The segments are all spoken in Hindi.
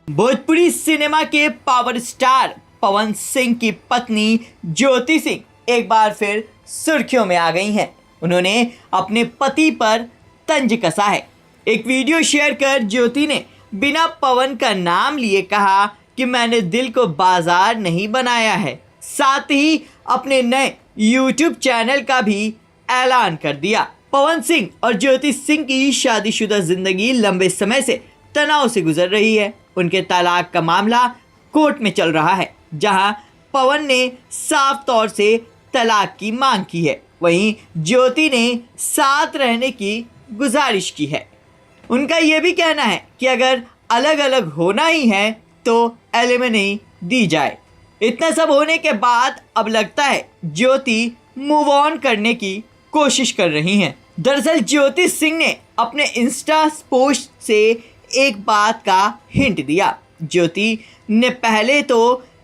भोजपुरी सिनेमा के पावर स्टार पवन सिंह की पत्नी ज्योति सिंह एक बार फिर सुर्खियों में आ गई हैं। उन्होंने अपने पति पर तंज कसा है। एक वीडियो शेयर कर ज्योति ने बिना पवन का नाम लिए कहा कि मैंने दिल को बाजार नहीं बनाया है। साथ ही अपने नए YouTube चैनल का भी ऐलान कर दिया। पवन सिंह और ज्योति सिंह की शादीशुदा जिंदगी लंबे समय से तनाव से गुजर रही है। उनके तलाक का मामला कोर्ट में चल रहा है, जहां पवन ने साफ तौर से तलाक की मांग की है, वहीं ज्योति ने साथ रहने की गुजारिश की है। उनका यह भी कहना है कि अगर अलग अलग होना ही है तो एलिमनी दी जाए। इतना सब होने के बाद अब लगता है ज्योति मूव ऑन करने की कोशिश कर रही हैं। दरअसल ज्योति सिंह ने अपने इंस्टा पोस्ट से एक बात का हिंट दिया। ज्योति ने पहले तो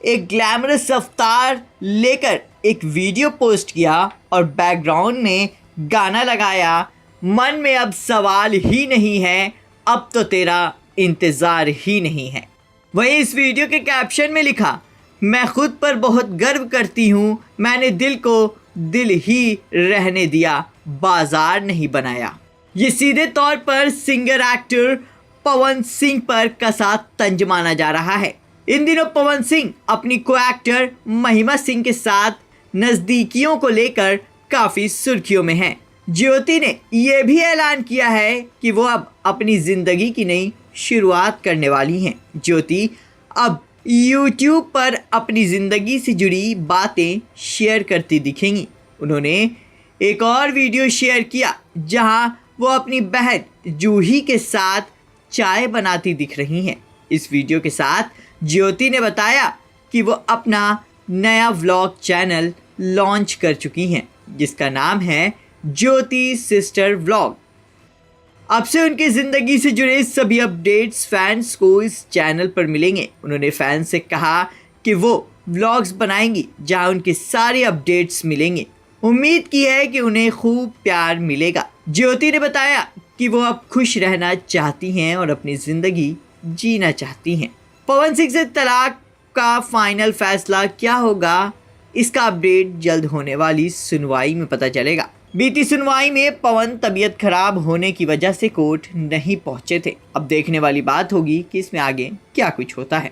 एक ग्लैमरस अवतार लेकर एक वीडियो पोस्ट किया और बैकग्राउंड में गाना लगाया, मन में अब सवाल ही नहीं है, अब तो तेरा इंतज़ार ही नहीं है। वहीं इस वीडियो के कैप्शन में लिखा, मैं खुद पर बहुत गर्व करती हूँ, मैंने दिल को दिल ही रहने दिया, बाजार नहीं बनाया। ये सीधे तौर पर सिंगर एक्टर पवन सिंह पर कसा तंज माना जा रहा है। इन दिनों पवन सिंह अपनी को एक्टर महिमा सिंह के साथ नज़दीकियों को लेकर काफ़ी सुर्खियों में हैं। ज्योति ने यह भी ऐलान किया है कि वो अब अपनी ज़िंदगी की नई शुरुआत करने वाली हैं। ज्योति अब YouTube पर अपनी ज़िंदगी से जुड़ी बातें शेयर करती दिखेंगी। उन्होंने एक और वीडियो शेयर किया जहां वो अपनी बहन जूही के साथ चाय बनाती दिख रही हैं। इस वीडियो के साथ ज्योति ने बताया कि वो अपना नया व्लॉग चैनल लॉन्च कर चुकी हैं, जिसका नाम है ज्योति सिस्टर व्लॉग। अब से उनकी ज़िंदगी से जुड़े सभी अपडेट्स फैंस को इस चैनल पर मिलेंगे। उन्होंने फैंस से कहा कि वो व्लॉग्स बनाएंगी जहां उनके सारे अपडेट्स मिलेंगे। उम्मीद की है कि उन्हें खूब प्यार मिलेगा। ज्योति ने बताया कि वो अब खुश रहना चाहती हैं और अपनी ज़िंदगी जीना चाहती हैं। पवन सिंह से तलाक का फाइनल फैसला क्या होगा, इसका अपडेट जल्द होने वाली सुनवाई में पता चलेगा। बीती सुनवाई में पवन तबीयत खराब होने की वजह से कोर्ट नहीं पहुंचे थे। अब देखने वाली बात होगी कि इसमें आगे क्या कुछ होता है।